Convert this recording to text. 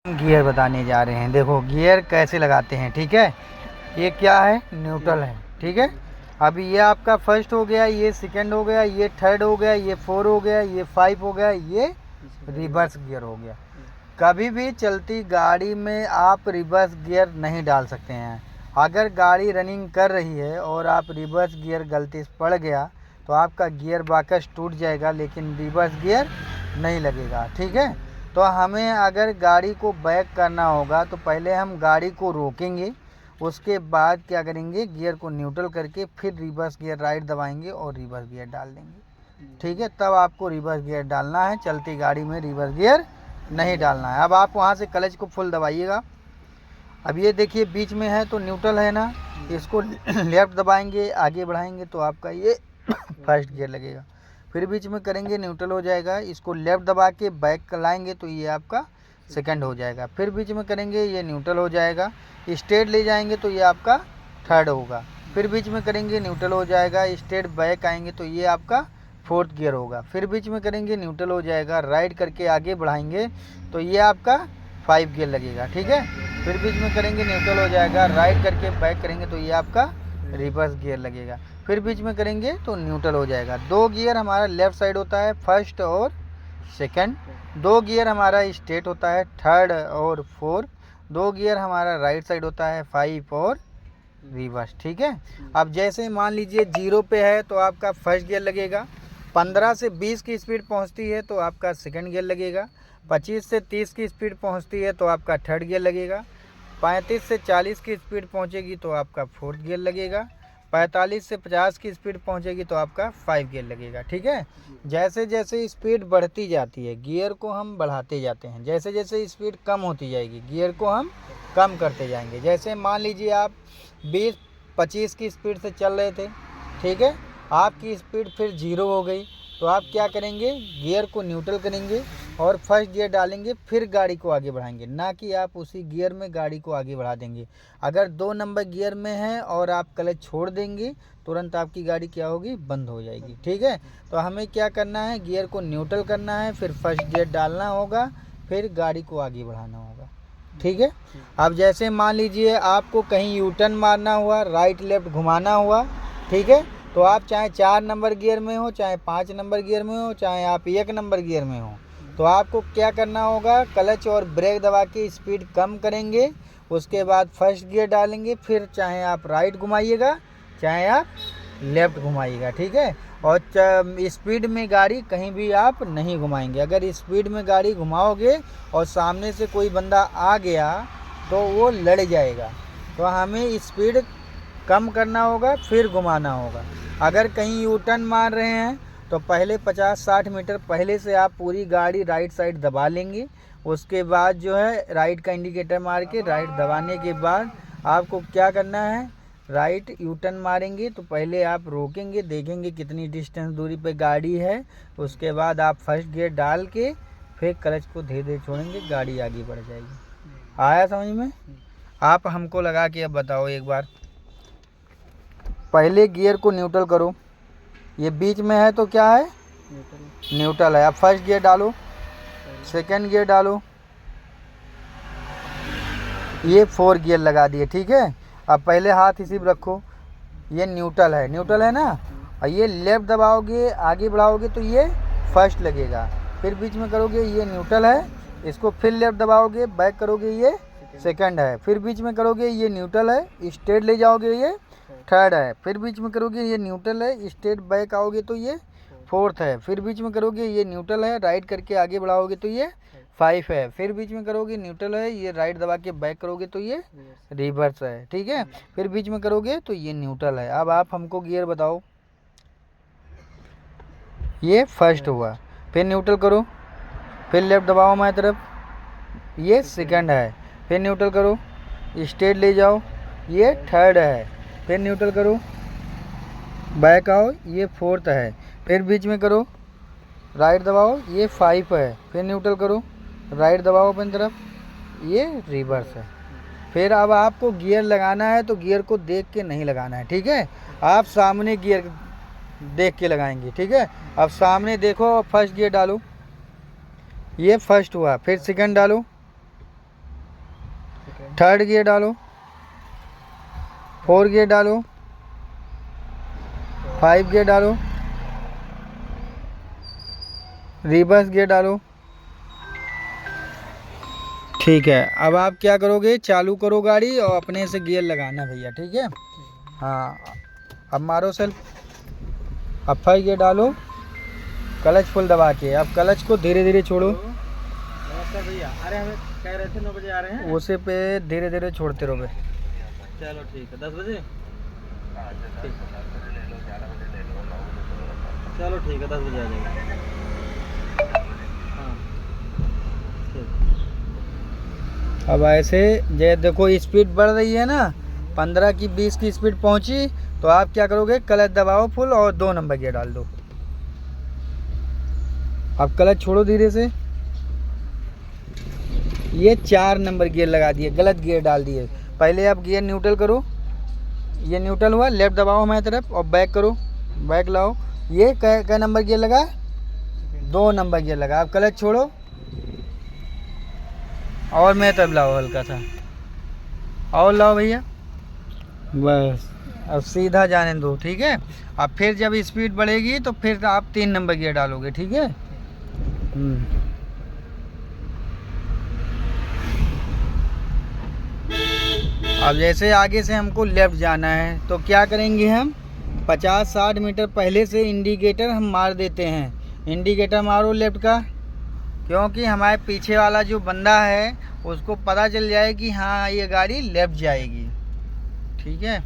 Gear बताने जा रहे हैं। देखो गियर कैसे लगाते हैं, ठीक है। ये क्या है, न्यूट्रल है, ठीक है। अभी ये आपका फर्स्ट हो गया, ये सेकंड हो गया, ये थर्ड हो गया, ये 4 हो गया, ये 5 हो गया, ये रिवर्स गियर हो गया। कभी भी चलती गाड़ी में आप रिवर्स गियर नहीं डाल सकते हैं। अगर गाड़ी रनिंग कर रही है और आप रिवर्स गियर गलती से पड़ गया तो आपका गियर बॉक्स टूट जाएगा, लेकिन रिवर्स गियर नहीं लगेगा, ठीक है। तो हमें अगर गाड़ी को बैक करना होगा तो पहले हम गाड़ी को रोकेंगे, उसके बाद क्या करेंगे, गियर को न्यूट्रल करके फिर रिवर्स गियर राइट दबाएंगे और रिवर्स गियर डाल देंगे, ठीक है। तब आपको रिवर्स गियर डालना है, चलती गाड़ी में रिवर्स गियर नहीं डालना है। अब आप वहाँ से क्लच को फुल दबाइएगा। अब ये देखिए बीच में है तो न्यूट्रल है ना, इसको लेफ्ट दबाएंगे, आगे बढ़ाएंगे तो आपका ये फर्स्ट गियर लगेगा। फिर बीच में करेंगे, न्यूट्रल हो जाएगा, इसको लेफ्ट दबा के बैक लाएंगे तो ये आपका सेकंड हो जाएगा। फिर बीच में करेंगे, ये न्यूट्रल हो जाएगा, स्ट्रेट ले जाएंगे तो ये आपका थर्ड होगा। फिर बीच में करेंगे, न्यूट्रल हो जाएगा, स्ट्रेट बैक आएंगे तो ये आपका फोर्थ गियर होगा। फिर बीच में करेंगे, न्यूट्रल हो जाएगा, राइट करके आगे बढ़ाएंगे तो ये आपका 5 गियर लगेगा, ठीक है। फिर बीच में करेंगे, न्यूट्रल हो जाएगा, राइट करके बैक करेंगे तो ये आपका रिवर्स गियर लगेगा। फिर बीच में करेंगे तो न्यूट्रल हो जाएगा। 2 गियर हमारा लेफ़्ट साइड होता है, फर्स्ट और सेकंड। 2 गियर हमारा स्ट्रेट होता है, थर्ड और फोर्थ। 2 गियर हमारा राइट साइड होता है, 5 और रिवर्स, ठीक है। अब जैसे मान लीजिए 0 पे है तो आपका फर्स्ट गियर लगेगा, 15 से 20 की स्पीड पहुंचती है तो आपका सेकंड गियर लगेगा, 25 से 30 की स्पीड पहुंचती है तो आपका थर्ड गियर लगेगा, 35 से 40 की स्पीड पहुंचेगी तो आपका फोर्थ गियर लगेगा, 45 से 50 की स्पीड पहुंचेगी तो आपका 5 गियर लगेगा, ठीक है। जैसे जैसे स्पीड बढ़ती जाती है गियर को हम बढ़ाते जाते हैं, जैसे जैसे स्पीड कम होती जाएगी गियर को हम कम करते जाएंगे। जैसे मान लीजिए आप 20-25 की स्पीड से चल रहे थे, ठीक है, आपकी स्पीड फिर 0 हो गई तो आप क्या करेंगे, गियर को न्यूट्रल करेंगे और फर्स्ट गियर डालेंगे, फिर गाड़ी को आगे बढ़ाएंगे, ना कि आप उसी गियर में गाड़ी को आगे बढ़ा देंगे। अगर 2 नंबर गियर में है और आप क्लच छोड़ देंगे तुरंत आपकी गाड़ी क्या होगी, बंद हो जाएगी, ठीक है। तो हमें क्या करना है, गियर को न्यूट्रल करना है, फिर फर्स्ट गियर डालना होगा, फिर गाड़ी को आगे बढ़ाना होगा, ठीक है। अब जैसे मान लीजिए आपको कहीं यू टर्न मारना हुआ, राइट लेफ्ट घुमाना हुआ, ठीक है, तो आप चाहे 4 नंबर गियर में हो, चाहे 5 नंबर गियर में हो, चाहे आप 1 नंबर गियर में हो, तो आपको क्या करना होगा, क्लच और ब्रेक दबा के स्पीड कम करेंगे, उसके बाद फर्स्ट गियर डालेंगे, फिर चाहे आप राइट घुमाइएगा चाहे आप लेफ़्ट घुमाइएगा, ठीक है। और स्पीड में गाड़ी कहीं भी आप नहीं घुमाएंगे। अगर स्पीड में गाड़ी घुमाओगे और सामने से कोई बंदा आ गया तो वो लड़ जाएगा, तो हमें स्पीड कम करना होगा फिर घुमाना होगा। अगर कहीं यू टर्न मार रहे हैं तो पहले 50-60 मीटर पहले से आप पूरी गाड़ी राइट साइड दबा लेंगे, उसके बाद जो है राइट का इंडिकेटर मार के राइट दबाने के बाद आपको क्या करना है, राइट यू टर्न मारेंगे तो पहले आप रोकेंगे, देखेंगे कितनी डिस्टेंस दूरी पे गाड़ी है, उसके बाद आप फर्स्ट गियर डाल के फिर क्लच को धीरे धीरे छोड़ेंगे, गाड़ी आगे बढ़ जाएगी। आया समझ में? आप हमको लगा के अब बताओ एक बार। पहले गियर को न्यूट्रल करो, ये बीच में है तो क्या है, न्यूट्रल है। अब फर्स्ट गियर डालो, सेकंड गियर डालो, ये 4 गियर लगा दिए, ठीक है। अब पहले हाथ इसी पे रखो, ये न्यूट्रल है, न्यूट्रल है ना, और ये लेफ्ट दबाओगे आगे बढ़ाओगे तो ये फर्स्ट लगेगा, फिर बीच में करोगे ये न्यूट्रल है, इसको फिर लेफ्ट दबाओगे बैक करोगे ये सेकंड है, फिर बीच में करोगे ये न्यूट्रल है, स्ट्रेट ले जाओगे ये थर्ड है, फिर बीच में करोगे ये न्यूट्रल है, स्ट्रेट बैक आओगे तो ये फोर्थ है, फिर बीच में करोगे ये न्यूट्रल है, राइट करके आगे बढ़ाओगे तो ये 5 है, फिर बीच में करोगे न्यूट्रल है, ये राइट दबा के बैक करोगे तो ये रिवर्स है, ठीक है। फिर बीच में करोगे तो ये न्यूट्रल है। अब आप हमको गियर बताओ, ये फर्स्ट हुआ, फिर न्यूट्रल करो, फिर लेफ्ट दबाओ हमारी तरफ, ये सेकंड है, फिर न्यूट्रल करो, स्ट्रेट ले जाओ, ये थर्ड है, फिर न्यूट्रल करो, बैक आओ, ये फोर्थ है, फिर बीच में करो, राइट दबाओ, ये 5 है, फिर न्यूट्रल करो, राइट दबाओ अपनी तरफ, ये रिवर्स है। फिर अब आपको गियर लगाना है तो गियर को देख के नहीं लगाना है, ठीक है, आप सामने गियर देख के लगाएंगे, ठीक है। अब सामने देखो, फर्स्ट गियर डालो, ये फर्स्ट हुआ, फिर सेकंड डालो, थर्ड गियर डालो, 4 गियर डालो, 5 गियर डालो, रिवर्स गियर डालो। ठीक है, अब आप क्या करोगे, चालू करो गाड़ी और अपने से गियर लगाना भैया, ठीक है। हाँ, अब मारो सेल्फ। अब 5 गियर डालो, क्लच फुल दबा के। अब क्लच को धीरे धीरे छोड़ो। नमस्कार भैया, अरे हमें कह रहे थे 9 बजे आ रहे हैं। उसे पे धीरे धीरे छोड़ते रहोगे। चलो ठीक है, 10 बजे। ठीक। चलो ठीक है, 10 बजे आ जाएंगे। हाँ ठीक। अब ऐसे जे देखो स्पीड बढ़ रही है ना, 15 की 20 की स्पीड पहुंची, तो आप क्या करोगे, क्लच दबाओ फुल और 2 नंबर गियर डाल दो। अब क्लच छोड़ो धीरे से। ये 4 नंबर गियर लगा दिए, गलत गियर डाल दिए। पहले आप गियर न्यूट्रल करो, ये न्यूट्रल हुआ, लेफ्ट दबाओ हमारी तरफ और बैक करो, बैक लाओ। ये क्या नंबर गियर लगा, 2 नंबर गियर लगा। अब क्लच छोड़ो और मैं तब लाओ हल्का सा और लाओ भैया, बस। अब सीधा जाने दो, ठीक है। अब फिर जब स्पीड बढ़ेगी तो फिर आप 3 नंबर गियर डालोगे, ठीक है। अब जैसे आगे से हमको लेफ़्ट जाना है तो क्या करेंगे, हम 50-60 मीटर पहले से इंडिकेटर हम मार देते हैं। इंडिकेटर मारो लेफ़्ट का, क्योंकि हमारे पीछे वाला जो बंदा है उसको पता चल जाए कि हाँ ये गाड़ी लेफ़्ट जाएगी, ठीक है।